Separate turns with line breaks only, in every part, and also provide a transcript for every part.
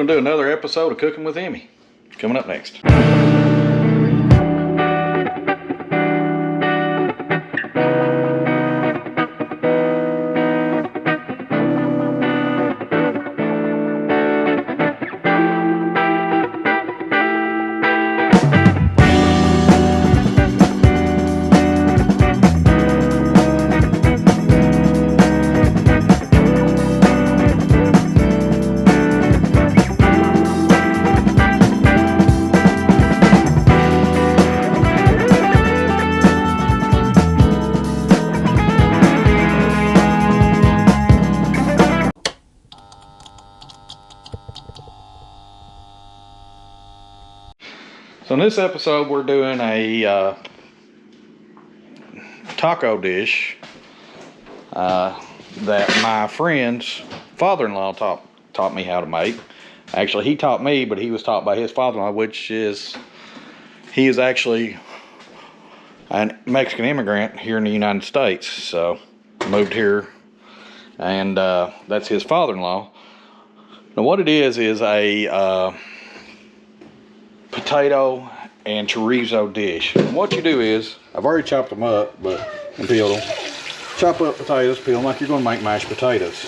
Gonna do another episode of Cooking with Emmy. Coming up next. So in this episode, we're doing a taco dish that my friend's father-in-law taught me how to make. Actually, he taught me, but he was taught by his father-in-law, he is actually a Mexican immigrant here in the United States. So moved here, and that's his father-in-law. Now what it is a potato and chorizo dish. And what you do is, I've already chopped them up, and peeled them. Chop up potatoes, peel them like you're going to make mashed potatoes.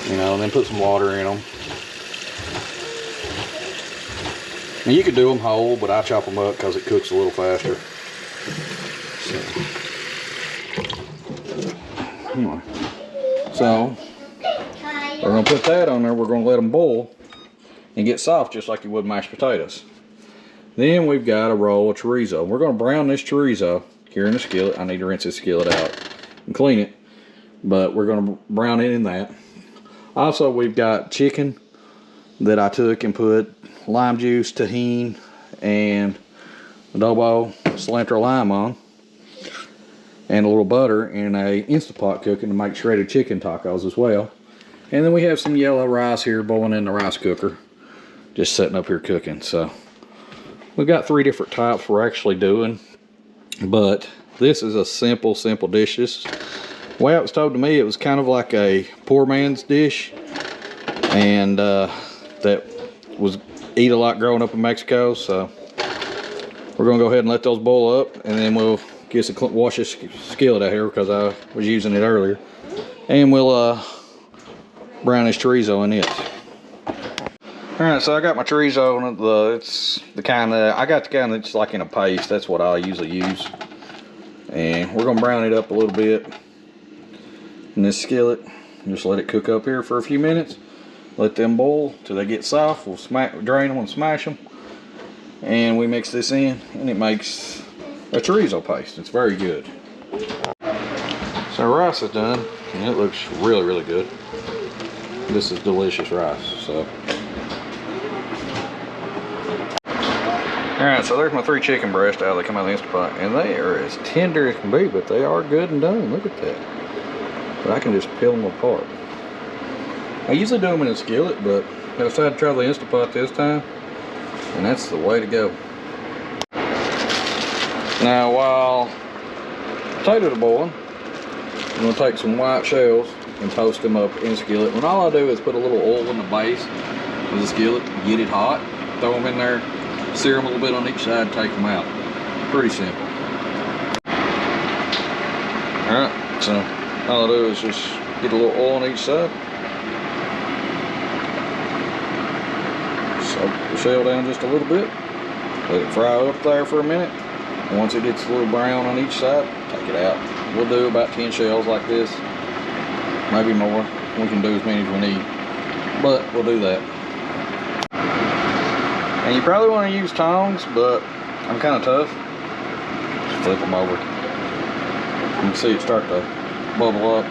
You know, and then put some water in them. And you could do them whole, but I chop them up because it cooks a little faster. So we're going to put that on there. We're going to let them boil and get soft just like you would mashed potatoes. Then we've got a roll of chorizo. We're going to brown this chorizo here in the skillet. I need to rinse this skillet out and clean it, but we're going to brown it in that. Also, we've got chicken that I took and put lime juice, tahini, and adobo, cilantro, lime on, and a little butter in a Instant Pot cooking to make shredded chicken tacos as well. And then we have some yellow rice here boiling in the rice cooker, just sitting up here cooking. So we've got 3 different types we're actually doing, but this is a simple dish. The way it was told to me, it was kind of like a poor man's dish, and that was eat a lot growing up in Mexico. So we're gonna go ahead and let those boil up, and then we'll wash this skillet out here because I was using it earlier, and we'll brown this chorizo in it. Alright, so I got my chorizo, and it's the kind that I got the kind that's like in a paste. That's what I usually use. And we're gonna brown it up a little bit in this skillet. Just let it cook up here for a few minutes. Let them boil till they get soft. We'll drain them and smash them. And we mix this in, and it makes a chorizo paste. It's very good. So our rice is done, and it looks really good. This is delicious rice. So. Alright, so there's my 3 chicken breasts out. They come out of the Instant Pot, and they are as tender as can be, but they are good and done. Look at that. But I can just peel them apart. I usually do them in a skillet, but I decided to try the Instant Pot this time, and that's the way to go. Now, while potatoes are boiling, I'm going to take some white shells and toast them up in a skillet. And all I do is put a little oil in the base of the skillet, get it hot, throw them in there, sear them a little bit on each side, take them out. Pretty simple. Alright, so all I do is just get a little oil on each side. Soak the shell down just a little bit. Let it fry up there for a minute. And once it gets a little brown on each side, take it out. We'll do about 10 shells like this. Maybe more. We can do as many as we need. But we'll do that. And you probably want to use tongs, but I'm kind of tough. Just flip them over. You can see it start to bubble up.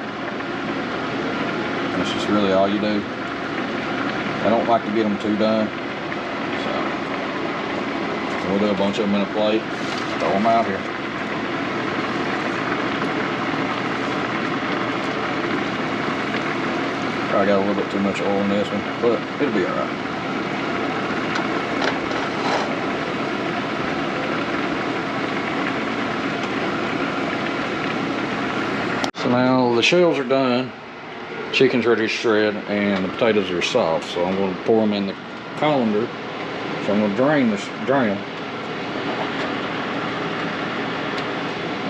That's just really all you do. I don't like to get them too done. So we'll do a bunch of them in a plate. Throw them out here. Probably got a little bit too much oil in this one, but it'll be alright. So now the shells are done. chicken's ready to shred and the potatoes are soft. So I'm going to pour them in the colander. So I'm going to drain them.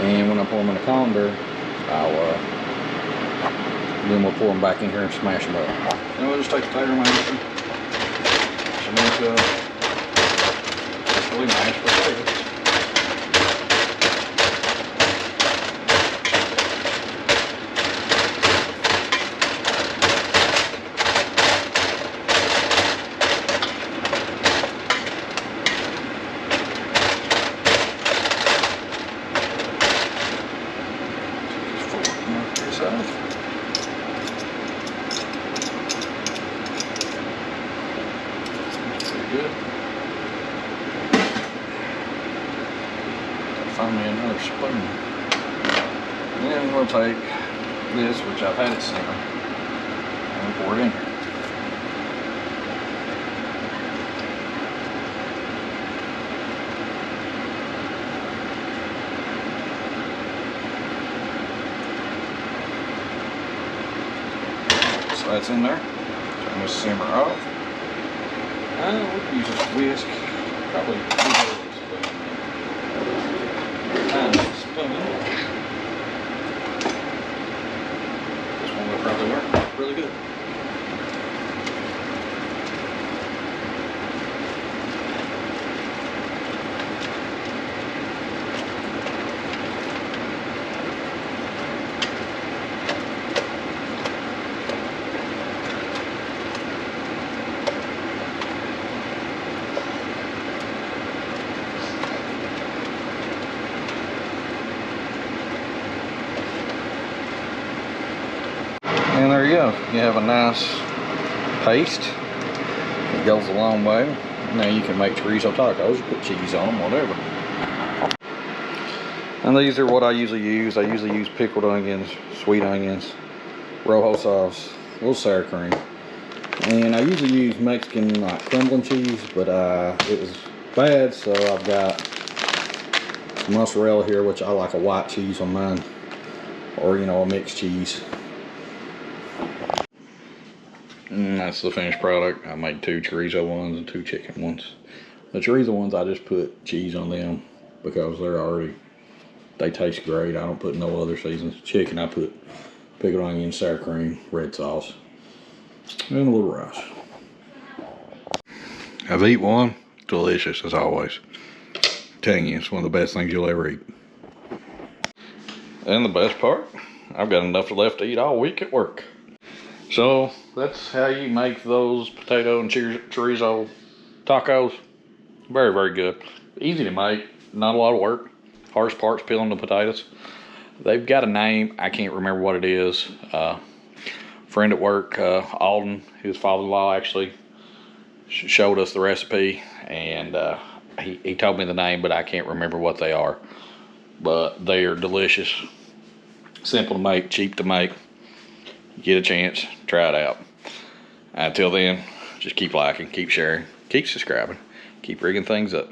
And when I pour them in the colander, then we'll pour them back in here and smash them up. And we'll just take the potato masher, some into really mashed potatoes. Good. Find me another spoon. And then we'll take this, which I've had it simmer, and pour it in here. So that's in there. Turn this simmer off. We could use a whisk, probably a spoon. This one will probably work really good. And there you go. You have a nice paste. It goes a long way. Now you can make chorizo tacos, put cheese on them, whatever. And these are what I usually use. I usually use pickled onions, sweet onions, rojo sauce, a little sour cream. And I usually use Mexican like crumbling cheese, but it was bad, so I've got some mozzarella here, which I like a white cheese on mine, or you know, a mixed cheese. And that's the finished product. I made 2 chorizo ones and 2 chicken ones. The chorizo ones, I just put cheese on them because they taste great. I don't put no other seasons. Chicken, I put pickled onion, sour cream, red sauce, and a little rice. I've eaten one. Delicious as always. I'm telling you, it's one of the best things you'll ever eat. And the best part, I've got enough left to eat all week at work. So that's how you make those potato and chorizo tacos. Very, very good. Easy to make, not a lot of work. Hardest part's peeling the potatoes. They've got a name, I can't remember what it is. Friend at work, Alden, his father-in-law actually showed us the recipe, and he told me the name, but I can't remember what they are. But they are delicious, simple to make, cheap to make. Get a chance, try it out. Until then, just keep liking, keep sharing, keep subscribing, keep rigging things up.